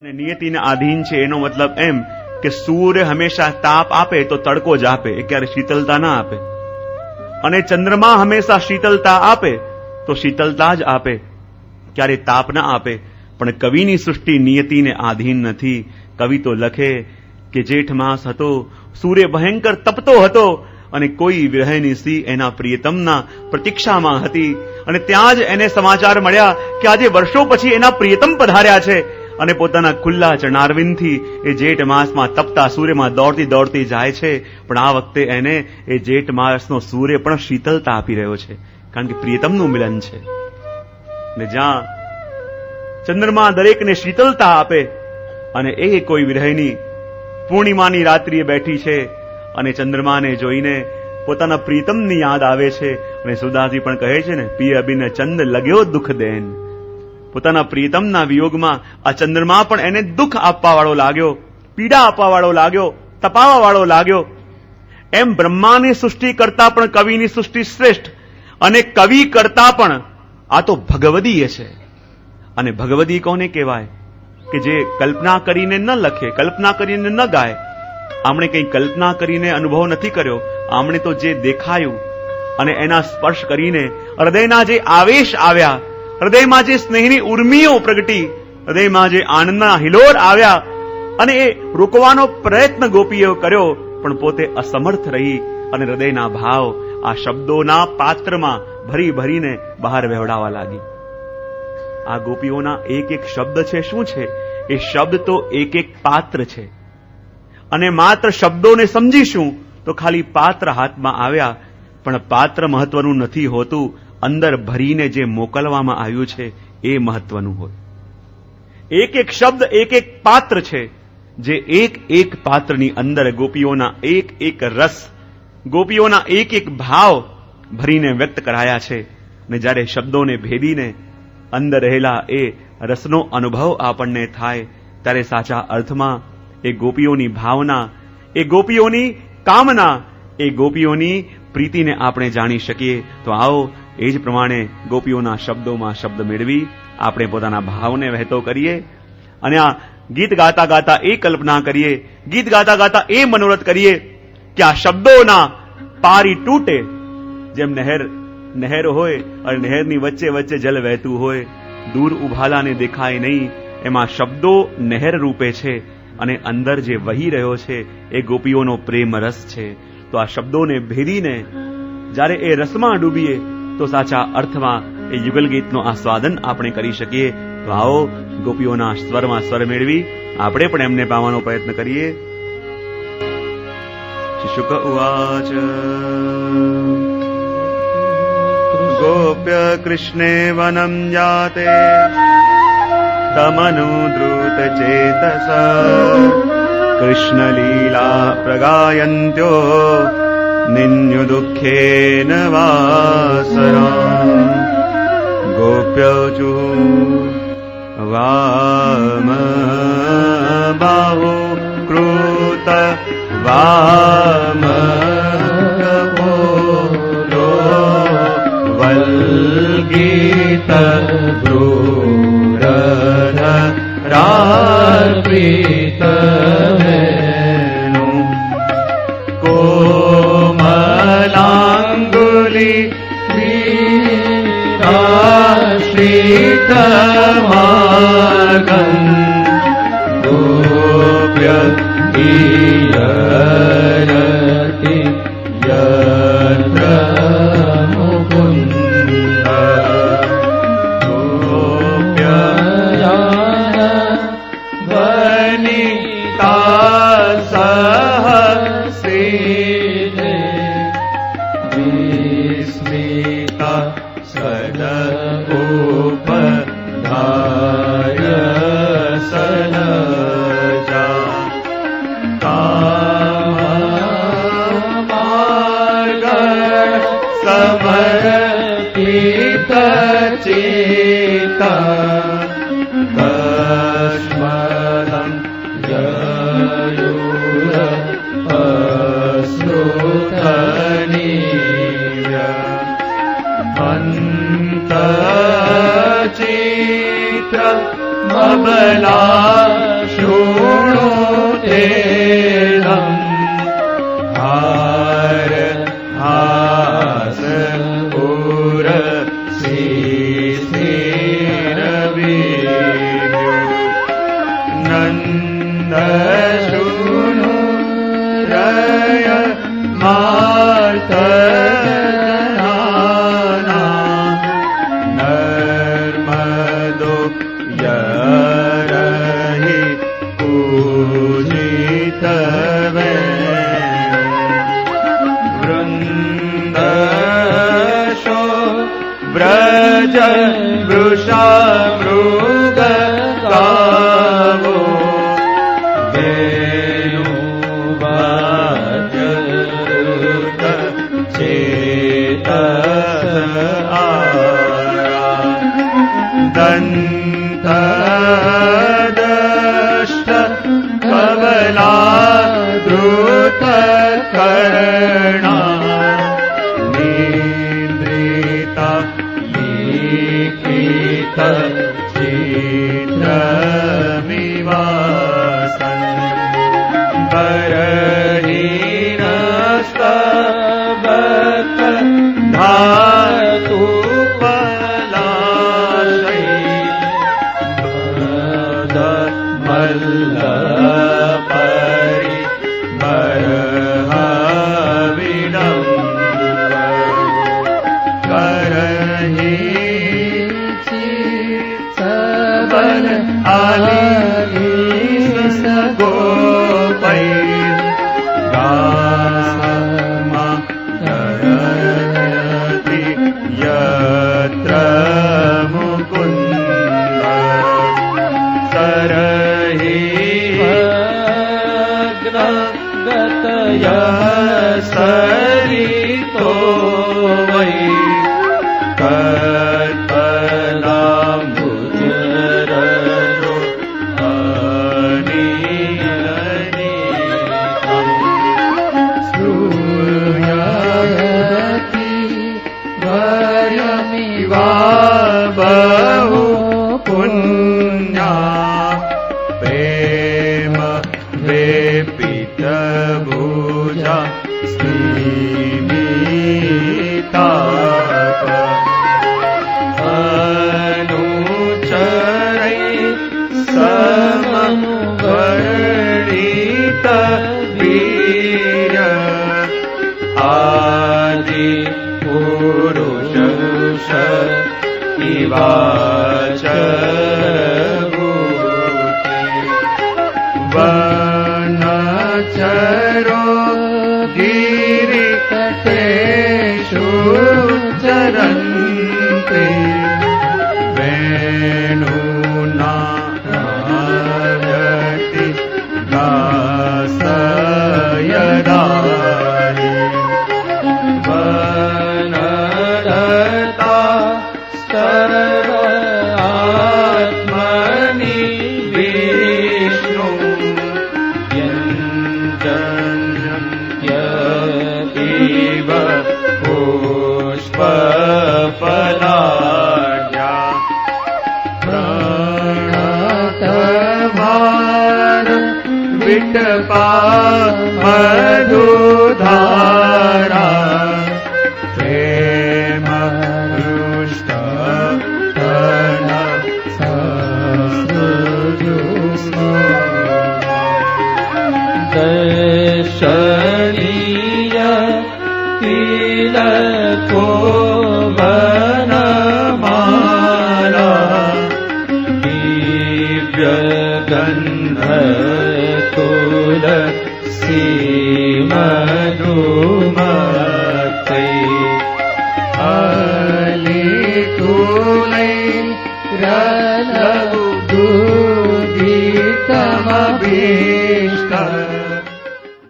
નિયતિને આધીન છે એનો મતલબ એમ કે સૂર્ય હંમેશા તાપ આપે તો તડકો જ આપે, એ ક્યારે શીતલતા ના આપે. અને ચંદ્રમા હંમેશા શીતલતા આપે તો શીતલતા જ આપે, ક્યારે તાપ ના આપે. પણ કવિની સૃષ્ટિ નિયતિને આધીન નથી. કવિ તો લખે કે જેઠ માસ હતો, સૂર્ય ભયંકર તપતો હતો અને કોઈ વિરહની સ્ત્રી એના પ્રિયતમના પ્રતીક્ષામાં હતી અને ત્યાં જ એને સમાચાર મળ્યા કે આજે વર્ષો પછી એના પ્રિયતમ પધાર્યા છે અને પોતાના ખુલ્લા ચરણારવિંદથી એ જેઠ માસમાં તપતા સૂર્યમાં દોડતી દોડતી જાય છે. પણ આ વખતે એને એ જેઠ માસનો સૂર્ય પણ શીતલતા આપી રહ્યો છે, કારણ કે પ્રિયતમનું મિલન છે. ને જ્યાં ચંદ્રમા દરેકને શીતલતા આપે અને એ કોઈ વિરહની પૂર્ણિમાની રાત્રિએ બેઠી છે અને ચંદ્રમાને જોઈને પોતાના પ્રિયતમની યાદ આવે છે. અને સુદાસજી પણ કહે છે ને, પિય બિન ચંદ લગ્યો દુઃખ દેન. પોતાના પ્રિયતમના વિયોગમાં આ ચંદ્રમા પણ એને દુઃખ આપવા વાળો લાગ્યો, પીડા આપવા વાળો લાગ્યો, તપાવવા વાળો લાગ્યો. એમ બ્રહ્માની સૃષ્ટિ કરતા પણ કવિની સૃષ્ટિ શ્રેષ્ઠ, અને કવિ કરતા પણ આ તો ભગવદીય છે. અને ભગવદી કોને કહેવાય? કે જે કલ્પના કરીને ન લખે, કલ્પના કરીને ન ગાય. આમણે કંઈ કલ્પના કરીને અનુભવ નથી કર્યો, આમણે તો જે દેખાયું અને એના સ્પર્શ કરીને હૃદયના જે આવેશ આવ્યા, હૃદયમાં જે સ્નેહની ઉર્મિઓ પ્રગટી, હૃદયમાં જે આનંદના હિલોર આવ્યા, અને એ રોકવાનો પ્રયત્ન ગોપીએ કર્યો પણ પોતે અસમર્થ રહી અને હૃદયના ભાવ આ શબ્દોના પાત્રમાં ભરી ભરીને બહાર વહેવડાવવા લાગી. આ ગોપીઓના એક એક શબ્દ છે. શું છે એ શબ્દ? તો એક એક પાત્ર છે. અને માત્ર શબ્દોને સમજીશું તો ખાલી પાત્ર હાથમાં આવ્યા, પણ પાત્ર મહત્વનું નથી હોતું, અંદર ભરીને જે મોકલવામાં આવ્યું છે એ મહત્વનું હોય. એક એક શબ્દ એક એક પાત્ર છે, જે એક એક પાત્રની અંદર ગોપીઓના એક એક રસ, ગોપીઓના એક એક ભાવ ભરીને વ્યક્ત કરાયા છે. ને જ્યારે શબ્દોને ભેદીને અંદર રહેલા એ રસનો અનુભવ આપણને થાય ત્યારે સાચા અર્થમાં એ ગોપીઓની ભાવના, એ ગોપીઓની કામના, એ ગોપીઓની પ્રીતિને આપણે જાણી શકીએ. તો આવો એ જ પ્રમાણે ગોપીઓના શબ્દોમાં શબ્દ મેળવી આપણે પોતાના ભાવને વહેતો કરીએ. અને આ ગીત ગાતા ગાતા એ કલ્પના કરીએ, ગીત ગાતા ગાતા એ મનોરથ કરીએ કે આ શબ્દોના પારી તૂટે. જેમ નહેર હોય અને નહેરની વચ્ચે વચ્ચે જલ વહેતું હોય, દૂર ઉભાલાને દેખાય નહીં, એમાં શબ્દો નહેર રૂપે છે અને અંદર જે વહી રહ્યો છે એ ગોપીઓનો પ્રેમ રસ છે. તો આ શબ્દોને ભેદીને જ્યારે એ રસમાં ડૂબીએ તો સાચા અર્થમાં એ યુગલ ગીતનો આસ્વાદન આપણે કરી શકીએ. તો આવો ગોપીઓના સ્વરમાં સ્વર મેળવી આપણે પણ એમને પામવાનો પ્રયત્ન કરીએ. શુક ઉવાચ ગોપ્ય કૃષ્ણે વનમ જાતે તમનુદ્રુત ચેતસ કૃષ્ણ લીલા પ્રગાયન્ત્યો નિન્યુ દુઃખેન વાસરા. ગોપ્યોચુ વામ બાહુ કૃત વામ કપોલો વલ્ગીત ભ્રૂરધ રાપ્રીત કોમલાંગુલી શ્રીતમાર્ગમ ગોપ્ય ઈયરતિ યત્ર મુકુંદ ગોપ્ય વનિતા સહસ્રે વિસ્મિતા સદગોપધાય સલજા કામાર્ગ સમર્પિત ચેતા કસ્મદં જયુર અશ્રુતનિવ્ય અંત ચિત્ર મબલા स्कन्दशूनु रय मार्तनाना नर्मदो यरहि पूजितवे वृन्दशो व्रज वृषा मृग गावो वेणुवाद्यरुत चेतस आरा दन्तदष्ट कमला द्रुत कर्णा निन्द्रिता लिखित चित्रमिवासन् परहीनस्तबक धातु पलाशै मल्लपरि बरहविडम्ब करहि सबन आलीस गोपै गामा करयति यत्र मुकुन्द सरहि गतया सरितो वै कल्पनाम्बुजरजो अनियनीतं श्रूयति वयमिवा बहु पुण्या प्रेम वेपित भुजा स्मिताप अनुचरै समनुवर्णित वीर आदि पुरुष इवाचरभूति वनचरो गिरितटेषु चरन्ति वेणुना गायति दासयदानि वनलता सर्व आत्मनि विष्णु यञ्जन्त्यतीव पुष्पफलाढ्या प्रणतभार विटपा मधुधारा प्रेम रुष्ट तन सहस्रजुष्णु दर्शनीय तिलको वनमाला दिव्यगन्ध तुलसी